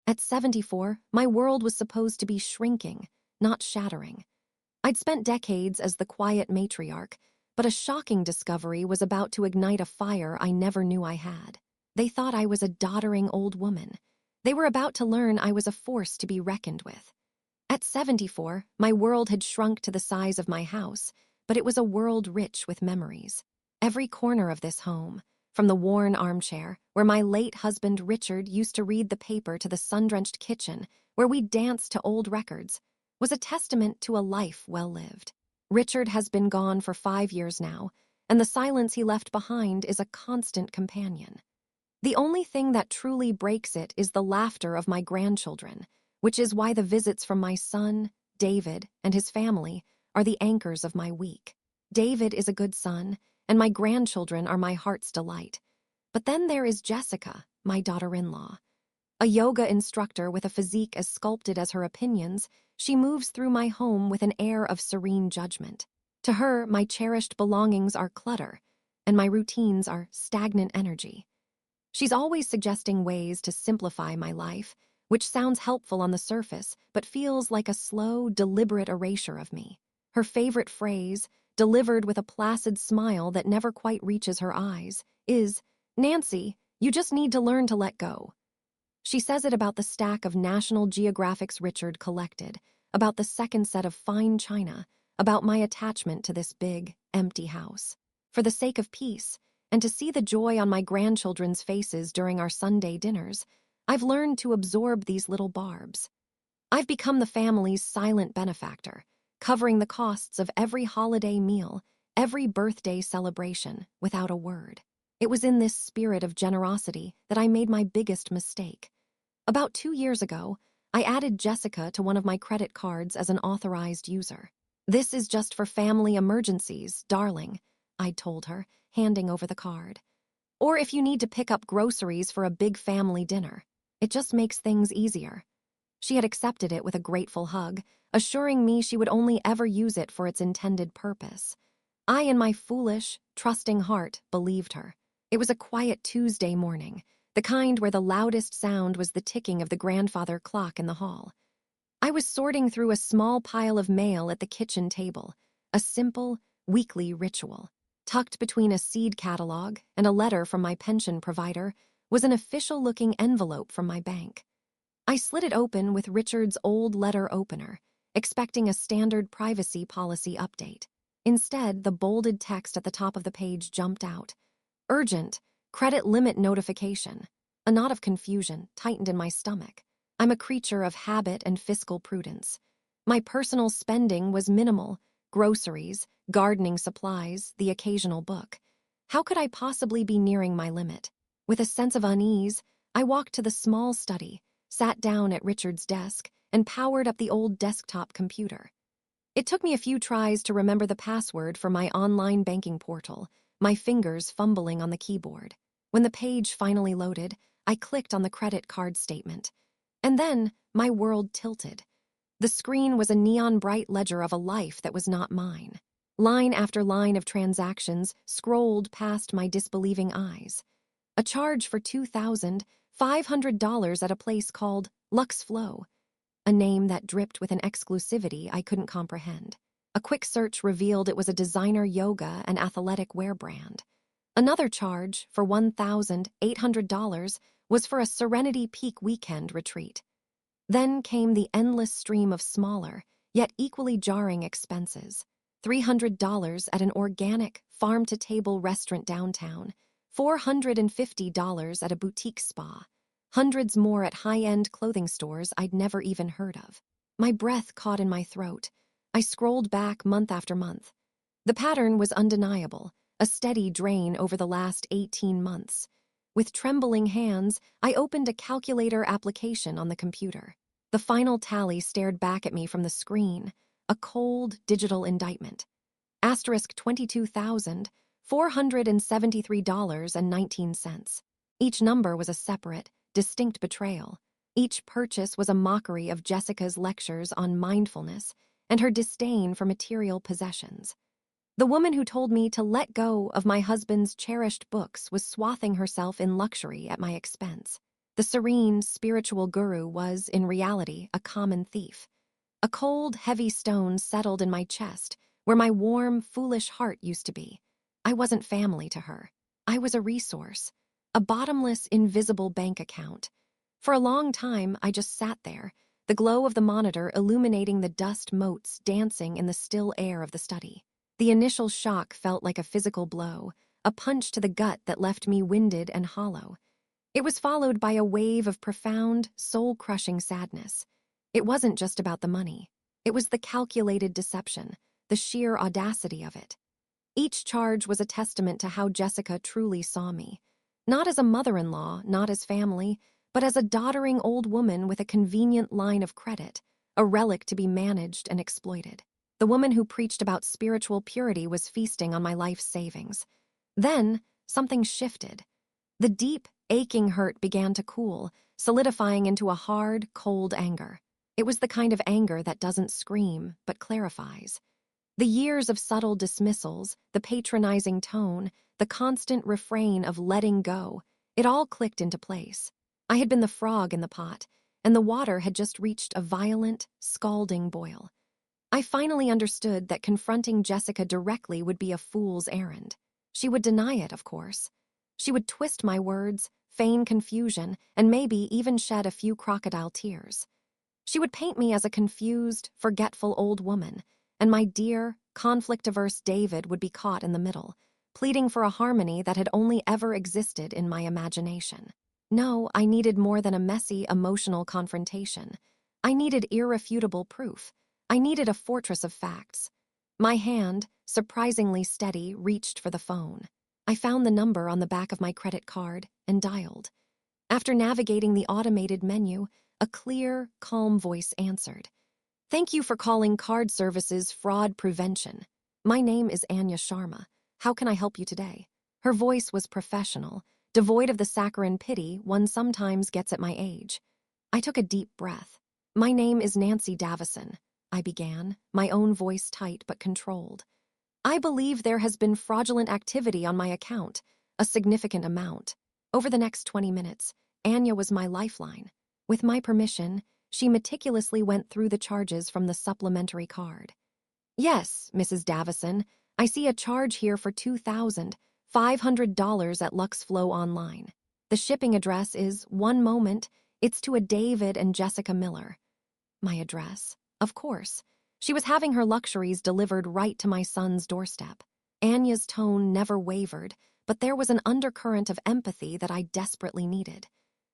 At 74, my world was supposed to be shrinking, not shattering. I'd spent decades as the quiet matriarch, but a shocking discovery was about to ignite a fire I never knew I had. They thought I was a doddering old woman. They were about to learn I was a force to be reckoned with. At 74, my world had shrunk to the size of my house, but it was a world rich with memories. Every corner of this home, from the worn armchair, where my late husband Richard used to read the paper, to the sun-drenched kitchen, where we danced to old records, was a testament to a life well lived. Richard has been gone for 5 years now, and the silence he left behind is a constant companion. The only thing that truly breaks it is the laughter of my grandchildren, which is why the visits from my son, David, and his family are the anchors of my week. David is a good son, and my grandchildren are my heart's delight. But then there is Jessica, my daughter-in-law. A yoga instructor with a physique as sculpted as her opinions, she moves through my home with an air of serene judgment. To her, my cherished belongings are clutter, and my routines are stagnant energy. She's always suggesting ways to simplify my life, which sounds helpful on the surface, but feels like a slow, deliberate erasure of me. Her favorite phrase, delivered with a placid smile that never quite reaches her eyes, is, "Nancy, you just need to learn to let go." She says it about the stack of National Geographic's Richard collected, about the second set of fine china, about my attachment to this big, empty house. For the sake of peace, and to see the joy on my grandchildren's faces during our Sunday dinners, I've learned to absorb these little barbs. I've become the family's silent benefactor, covering the costs of every holiday meal, every birthday celebration, without a word. It was in this spirit of generosity that I made my biggest mistake. About 2 years ago, I added Jessica to one of my credit cards as an authorized user. "This is just for family emergencies, darling," I'd told her, handing over the card. "Or if you need to pick up groceries for a big family dinner. It just makes things easier." She had accepted it with a grateful hug, assuring me she would only ever use it for its intended purpose. I, in my foolish, trusting heart, believed her. It was a quiet Tuesday morning, the kind where the loudest sound was the ticking of the grandfather clock in the hall. I was sorting through a small pile of mail at the kitchen table, a simple, weekly ritual. Tucked between a seed catalog and a letter from my pension provider was an official-looking envelope from my bank. I slid it open with Richard's old letter opener, expecting a standard privacy policy update. Instead, the bolded text at the top of the page jumped out. "Urgent, credit limit notification." A knot of confusion tightened in my stomach. I'm a creature of habit and fiscal prudence. My personal spending was minimal: groceries, gardening supplies, the occasional book. How could I possibly be nearing my limit? With a sense of unease, I walked to the small study, sat down at Richard's desk, and powered up the old desktop computer. It took me a few tries to remember the password for my online banking portal, my fingers fumbling on the keyboard. When the page finally loaded, I clicked on the credit card statement. And then, my world tilted. The screen was a neon-bright ledger of a life that was not mine. Line after line of transactions scrolled past my disbelieving eyes. A charge for $2,500 at a place called Lux Flow, a name that dripped with an exclusivity I couldn't comprehend. A quick search revealed it was a designer yoga and athletic wear brand. Another charge, for $1,800, was for a Serenity Peak weekend retreat. Then came the endless stream of smaller, yet equally jarring expenses. $300 at an organic, farm-to-table restaurant downtown, $450 at a boutique spa, hundreds more at high-end clothing stores I'd never even heard of. My breath caught in my throat. I scrolled back month after month. The pattern was undeniable, a steady drain over the last 18 months. With trembling hands, I opened a calculator application on the computer. The final tally stared back at me from the screen, a cold, digital indictment. $22,473.19. Each number was a separate, distinct betrayal. Each purchase was a mockery of Jessica's lectures on mindfulness and her disdain for material possessions. The woman who told me to let go of my husband's cherished books was swathing herself in luxury at my expense. The serene, spiritual guru was, in reality, a common thief. A cold, heavy stone settled in my chest, where my warm, foolish heart used to be. I wasn't family to her. I was a resource, a bottomless, invisible bank account. For a long time, I just sat there, the glow of the monitor illuminating the dust motes dancing in the still air of the study. The initial shock felt like a physical blow, a punch to the gut that left me winded and hollow. It was followed by a wave of profound, soul-crushing sadness. It wasn't just about the money. It was the calculated deception, the sheer audacity of it. Each charge was a testament to how Jessica truly saw me. Not as a mother-in-law, not as family, but as a doddering old woman with a convenient line of credit, a relic to be managed and exploited. The woman who preached about spiritual purity was feasting on my life's savings. Then, something shifted. The deep, aching hurt began to cool, solidifying into a hard, cold anger. It was the kind of anger that doesn't scream, but clarifies. The years of subtle dismissals, the patronizing tone, the constant refrain of letting go, it all clicked into place. I had been the frog in the pot, and the water had just reached a violent, scalding boil. I finally understood that confronting Jessica directly would be a fool's errand. She would deny it, of course. She would twist my words, feign confusion, and maybe even shed a few crocodile tears. She would paint me as a confused, forgetful old woman, and my dear, conflict-averse David would be caught in the middle, pleading for a harmony that had only ever existed in my imagination. No, I needed more than a messy, emotional confrontation. I needed irrefutable proof. I needed a fortress of facts. My hand, surprisingly steady, reached for the phone. I found the number on the back of my credit card and dialed. After navigating the automated menu, a clear, calm voice answered. "Thank you for calling Card Services Fraud Prevention. My name is Anya Sharma. How can I help you today?" Her voice was professional, devoid of the saccharine pity one sometimes gets at my age. I took a deep breath. "My name is Nancy Davison," I began, my own voice tight but controlled. "I believe there has been fraudulent activity on my account, a significant amount. Over the next 20 minutes, Anya was my lifeline. With my permission, she meticulously went through the charges from the supplementary card. Yes, Mrs. Davison, I see a charge here for $2,500 at LuxFlow Online. The shipping address is, one moment, it's to a David and Jessica Miller." My address? Of course. She was having her luxuries delivered right to my son's doorstep. Anya's tone never wavered, but there was an undercurrent of empathy that I desperately needed.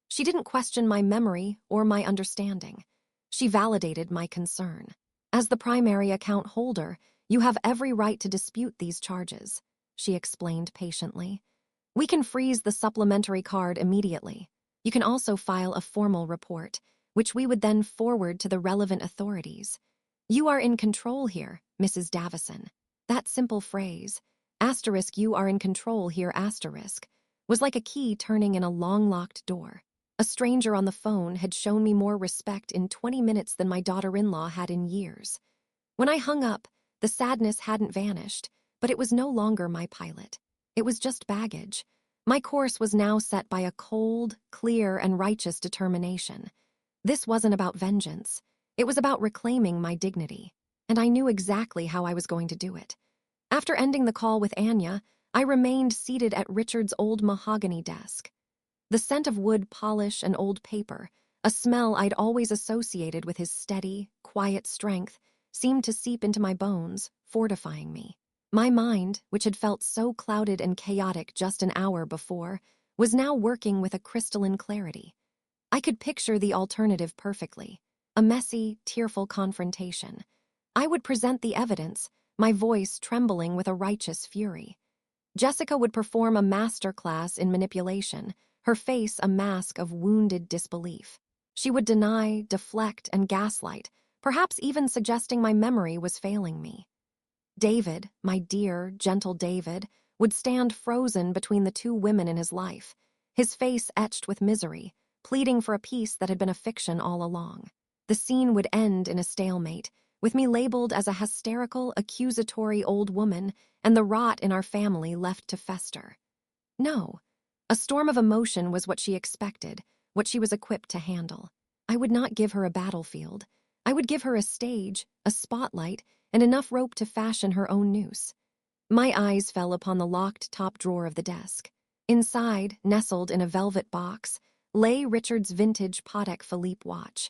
She didn't question my memory or my understanding. She validated my concern. "As the primary account holder, you have every right to dispute these charges," she explained patiently. "We can freeze the supplementary card immediately. You can also file a formal report, which we would then forward to the relevant authorities. You are in control here, Mrs. Davison." That simple phrase, "you are in control here, was like a key turning in a long-locked door. A stranger on the phone had shown me more respect in 20 minutes than my daughter-in-law had in years. When I hung up, the sadness hadn't vanished, but it was no longer my pilot. It was just baggage. My course was now set by a cold, clear, and righteous determination. This wasn't about vengeance. It was about reclaiming my dignity, and I knew exactly how I was going to do it. After ending the call with Anya, I remained seated at Richard's old mahogany desk. The scent of wood polish and old paper, a smell I'd always associated with his steady, quiet strength, seemed to seep into my bones, fortifying me. My mind, which had felt so clouded and chaotic just an hour before, was now working with a crystalline clarity. I could picture the alternative perfectly. A messy, tearful confrontation. I would present the evidence, my voice trembling with a righteous fury. Jessica would perform a master class in manipulation, her face a mask of wounded disbelief. She would deny, deflect, and gaslight, perhaps even suggesting my memory was failing me. David, my dear, gentle David, would stand frozen between the two women in his life, his face etched with misery, pleading for a peace that had been a fiction all along. The scene would end in a stalemate, with me labeled as a hysterical, accusatory old woman and the rot in our family left to fester. No, a storm of emotion was what she expected, what she was equipped to handle. I would not give her a battlefield. I would give her a stage, a spotlight, and enough rope to fashion her own noose. My eyes fell upon the locked top drawer of the desk. Inside, nestled in a velvet box, lay Richard's vintage Patek Philippe watch.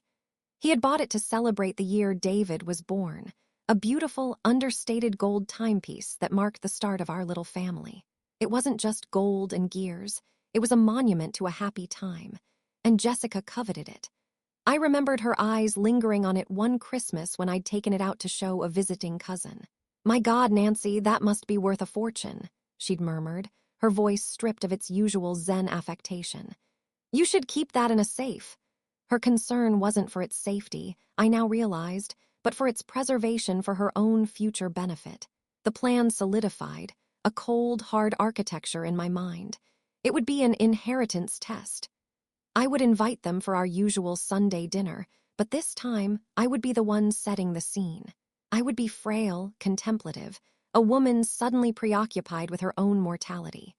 He had bought it to celebrate the year David was born, a beautiful, understated gold timepiece that marked the start of our little family. It wasn't just gold and gears, it was a monument to a happy time, and Jessica coveted it. I remembered her eyes lingering on it one Christmas when I'd taken it out to show a visiting cousin. "My God, Nancy, that must be worth a fortune," she'd murmured, her voice stripped of its usual zen affectation. "You should keep that in a safe." Her concern wasn't for its safety, I now realized, but for its preservation for her own future benefit. The plan solidified, a cold, hard architecture in my mind. It would be an inheritance test. I would invite them for our usual Sunday dinner, but this time I would be the one setting the scene. I would be frail, contemplative, a woman suddenly preoccupied with her own mortality.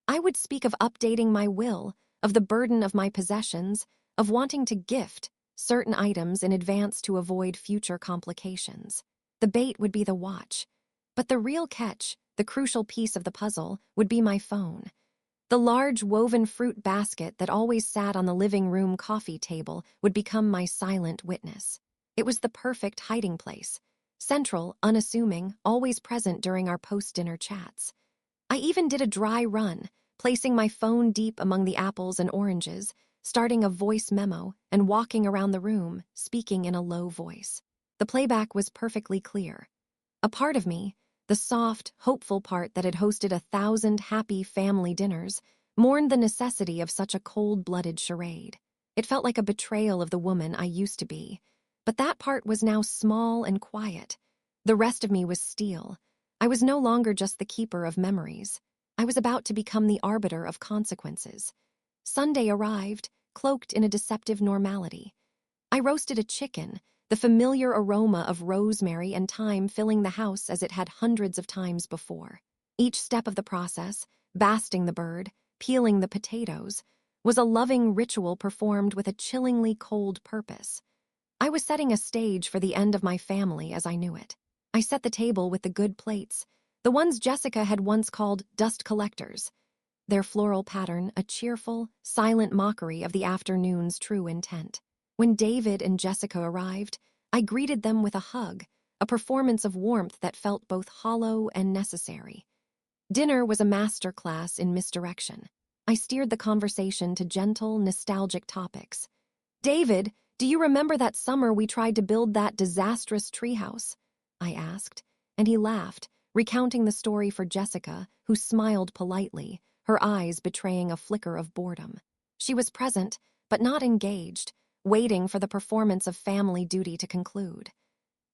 I would speak of updating my will, of the burden of my possessions, of wanting to gift certain items in advance to avoid future complications. The bait would be the watch, but the real catch, the crucial piece of the puzzle, would be my phone. The large woven fruit basket that always sat on the living room coffee table would become my silent witness. It was the perfect hiding place, central, unassuming, always present during our post-dinner chats. I even did a dry run, placing my phone deep among the apples and oranges, starting a voice memo, and walking around the room, speaking in a low voice. The playback was perfectly clear. A part of me, the soft, hopeful part that had hosted 1,000 happy family dinners, mourned the necessity of such a cold-blooded charade. It felt like a betrayal of the woman I used to be. But that part was now small and quiet. The rest of me was steel. I was no longer just the keeper of memories. I was about to become the arbiter of consequences. Sunday arrived, cloaked in a deceptive normality. I roasted a chicken, the familiar aroma of rosemary and thyme filling the house as it had hundreds of times before. Each step of the process, basting the bird, peeling the potatoes, was a loving ritual performed with a chillingly cold purpose. I was setting a stage for the end of my family as I knew it. I set the table with the good plates, the ones Jessica had once called dust collectors. Their floral pattern, a cheerful, silent mockery of the afternoon's true intent. When David and Jessica arrived, I greeted them with a hug, a performance of warmth that felt both hollow and necessary. Dinner was a master class in misdirection. I steered the conversation to gentle, nostalgic topics. "David, do you remember that summer we tried to build that disastrous treehouse?" I asked, and he laughed, recounting the story for Jessica, who smiled politely, her eyes betraying a flicker of boredom. She was present, but not engaged, waiting for the performance of family duty to conclude.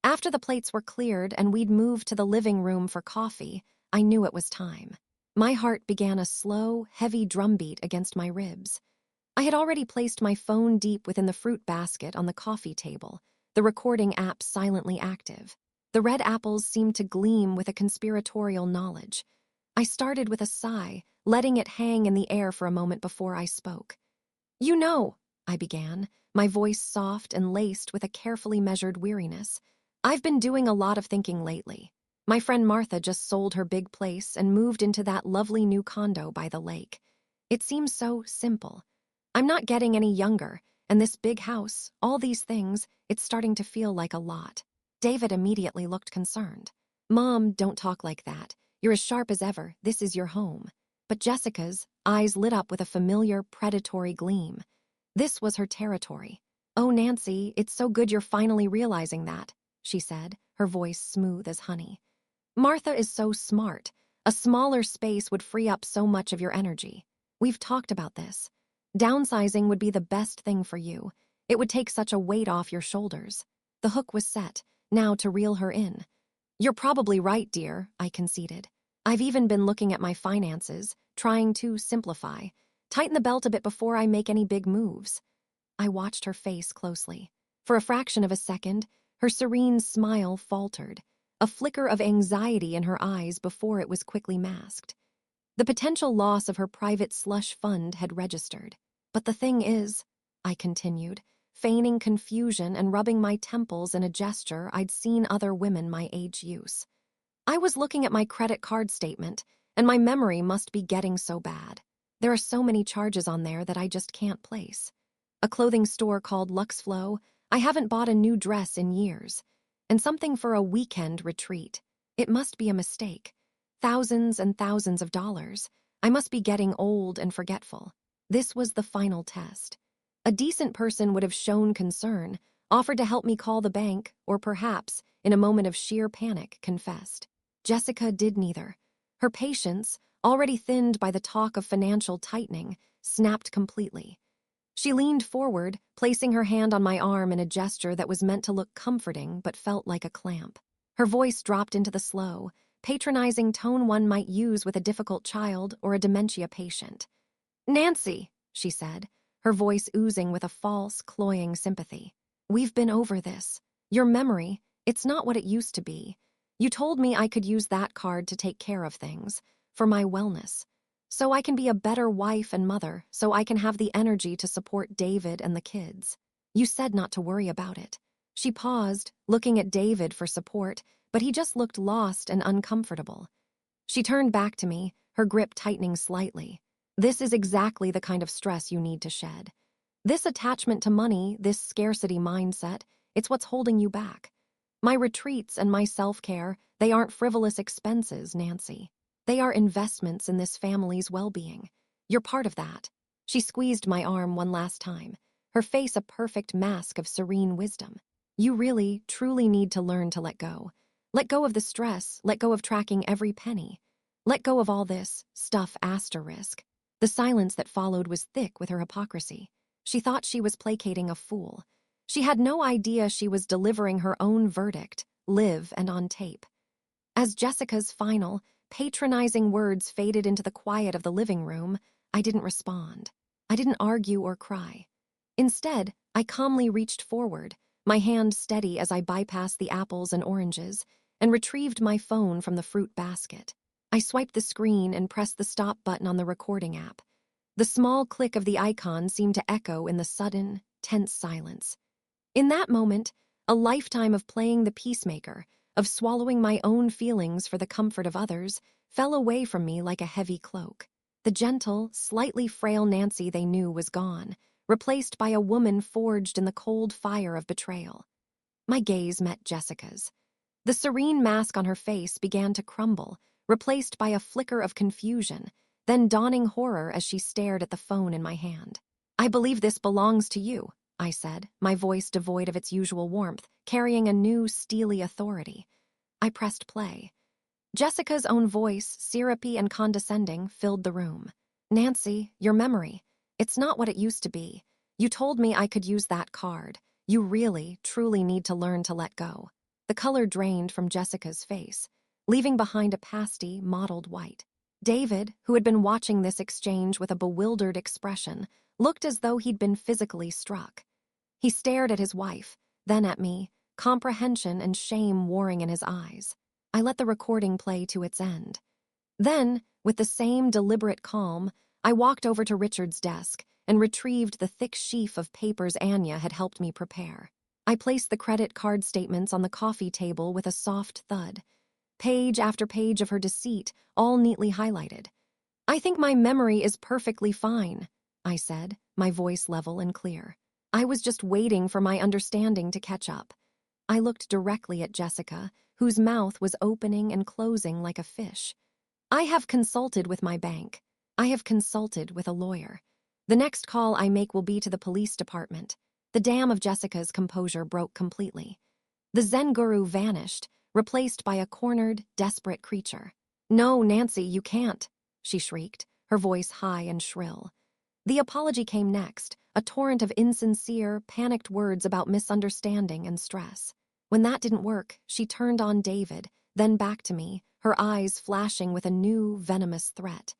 After the plates were cleared and we'd moved to the living room for coffee, I knew it was time. My heart began a slow, heavy drumbeat against my ribs. I had already placed my phone deep within the fruit basket on the coffee table, the recording app silently active. The red apples seemed to gleam with a conspiratorial knowledge. I started with a sigh, letting it hang in the air for a moment before I spoke. "You know," I began, my voice soft and laced with a carefully measured weariness, "I've been doing a lot of thinking lately. My friend Martha just sold her big place and moved into that lovely new condo by the lake. It seems so simple. I'm not getting any younger, and this big house, all these things, it's starting to feel like a lot." David immediately looked concerned. "Mom, don't talk like that. You're as sharp as ever. This is your home." But Jessica's eyes lit up with a familiar, predatory gleam. This was her territory. "Oh, Nancy, it's so good you're finally realizing that," she said, her voice smooth as honey. "Martha is so smart. A smaller space would free up so much of your energy. We've talked about this. Downsizing would be the best thing for you. It would take such a weight off your shoulders." The hook was set, now to reel her in. "You're probably right, dear," I conceded. "I've even been looking at my finances, trying to simplify. Tighten the belt a bit before I make any big moves." I watched her face closely. For a fraction of a second, her serene smile faltered, a flicker of anxiety in her eyes before it was quickly masked. The potential loss of her private slush fund had registered. "But the thing is," I continued, feigning confusion and rubbing my temples in a gesture I'd seen other women my age use. I was looking at my credit card statement, and my memory must be getting so bad. There are so many charges on there that I just can't place. A clothing store called LuxFlow. I haven't bought a new dress in years. And something for a weekend retreat. It must be a mistake. Thousands and thousands of dollars. I must be getting old and forgetful. This was the final test. A decent person would have shown concern, offered to help me call the bank, or perhaps, in a moment of sheer panic, confessed. Jessica did neither. Her patience, already thinned by the talk of financial tightening, snapped completely. She leaned forward, placing her hand on my arm in a gesture that was meant to look comforting but felt like a clamp. Her voice dropped into the slow, patronizing tone one might use with a difficult child or a dementia patient. "Nancy," she said, her voice oozing with a false, cloying sympathy. "We've been over this. Your memory, it's not what it used to be. You told me I could use that card to take care of things, for my wellness. So I can be a better wife and mother, so I can have the energy to support David and the kids. You said not to worry about it." She paused, looking at David for support, but he just looked lost and uncomfortable. She turned back to me, her grip tightening slightly. "This is exactly the kind of stress you need to shed. This attachment to money, this scarcity mindset, it's what's holding you back. My retreats and my self-care, they aren't frivolous expenses, Nancy. They are investments in this family's well-being. You're part of that." She squeezed my arm one last time, her face a perfect mask of serene wisdom. "You really, truly need to learn to let go. Let go of the stress, let go of tracking every penny. Let go of all this stuff asterisk." The silence that followed was thick with her hypocrisy. She thought she was placating a fool. She had no idea she was delivering her own verdict, live and on tape. As Jessica's final, patronizing words faded into the quiet of the living room, I didn't respond. I didn't argue or cry. Instead, I calmly reached forward, my hand steady as I bypassed the apples and oranges, and retrieved my phone from the fruit basket. I swiped the screen and pressed the stop button on the recording app. The small click of the icon seemed to echo in the sudden, tense silence. In that moment, a lifetime of playing the peacemaker, of swallowing my own feelings for the comfort of others, fell away from me like a heavy cloak. The gentle, slightly frail Nancy they knew was gone, replaced by a woman forged in the cold fire of betrayal. My gaze met Jessica's. The serene mask on her face began to crumble, replaced by a flicker of confusion, then dawning horror as she stared at the phone in my hand. "I believe this belongs to you," I said, my voice devoid of its usual warmth, carrying a new, steely authority. I pressed play. Jessica's own voice, syrupy and condescending, filled the room. "Nancy, your memory. It's not what it used to be. You told me I could use that card. You really, truly need to learn to let go." The color drained from Jessica's face, leaving behind a pasty, mottled white. David, who had been watching this exchange with a bewildered expression, looked as though he'd been physically struck. He stared at his wife, then at me, comprehension and shame warring in his eyes. I let the recording play to its end. Then, with the same deliberate calm, I walked over to Richard's desk and retrieved the thick sheaf of papers Anya had helped me prepare. I placed the credit card statements on the coffee table with a soft thud. Page after page of her deceit, all neatly highlighted. "I think my memory is perfectly fine," I said, my voice level and clear. I was just waiting for my understanding to catch up. I looked directly at Jessica, whose mouth was opening and closing like a fish. "I have consulted with my bank. I have consulted with a lawyer. The next call I make will be to the police department." The dam of Jessica's composure broke completely. The Zen guru vanished, replaced by a cornered, desperate creature. "No, Nancy, you can't," she shrieked, her voice high and shrill. The apology came next, a torrent of insincere, panicked words about misunderstanding and stress. When that didn't work, she turned on David, then back to me, her eyes flashing with a new, venomous threat.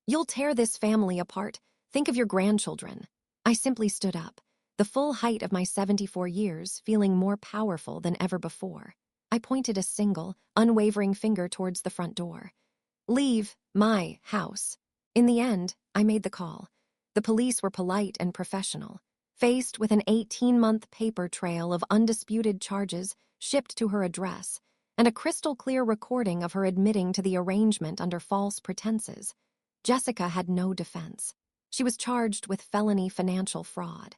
"You'll tear this family apart. Think of your grandchildren." I simply stood up, the full height of my 74 years, feeling more powerful than ever before. I pointed a single, unwavering finger towards the front door. "Leave my house." In the end, I made the call. The police were polite and professional. faced with an 18-month paper trail of undisputed charges shipped to her address and a crystal-clear recording of her admitting to the arrangement under false pretenses, Jessica had no defense. She was charged with felony financial fraud.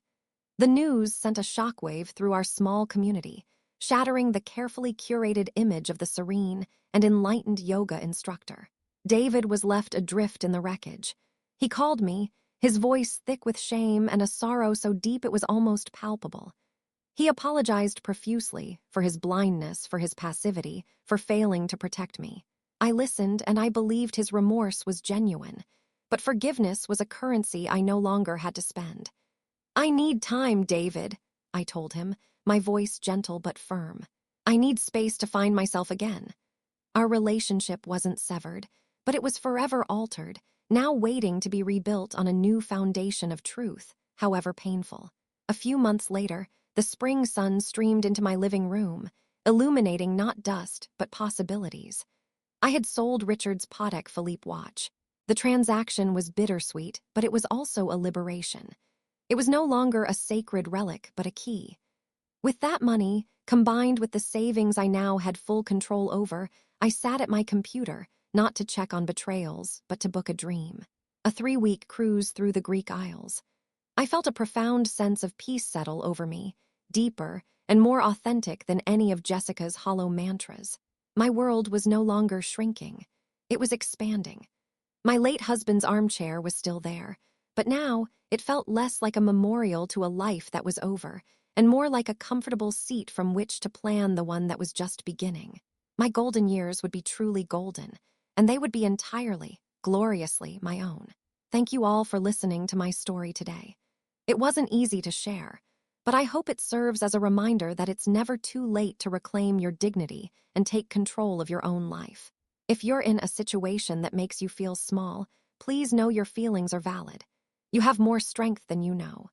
The news sent a shockwave through our small community, shattering the carefully curated image of the serene and enlightened yoga instructor. David was left adrift in the wreckage. He called me, his voice thick with shame and a sorrow so deep it was almost palpable. He apologized profusely for his blindness, for his passivity, for failing to protect me. I listened, and I believed his remorse was genuine, but forgiveness was a currency I no longer had to spend. "I need time, David," I told him, my voice gentle but firm. "I need space to find myself again." Our relationship wasn't severed, but it was forever altered, now waiting to be rebuilt on a new foundation of truth, however painful. A few months later, the spring sun streamed into my living room, illuminating not dust, but possibilities. I had sold Richard's Patek Philippe watch. The transaction was bittersweet, but it was also a liberation. It was no longer a sacred relic, but a key. With that money, combined with the savings I now had full control over, I sat at my computer, not to check on betrayals, but to book a dream. A 3-week cruise through the Greek Isles. I felt a profound sense of peace settle over me, deeper and more authentic than any of Jessica's hollow mantras. My world was no longer shrinking. It was expanding. My late husband's armchair was still there, but now it felt less like a memorial to a life that was over, and more like a comfortable seat from which to plan the one that was just beginning. My golden years would be truly golden, and they would be entirely, gloriously my own. Thank you all for listening to my story today. It wasn't easy to share, but I hope it serves as a reminder that it's never too late to reclaim your dignity and take control of your own life. If you're in a situation that makes you feel small, please know your feelings are valid. You have more strength than you know.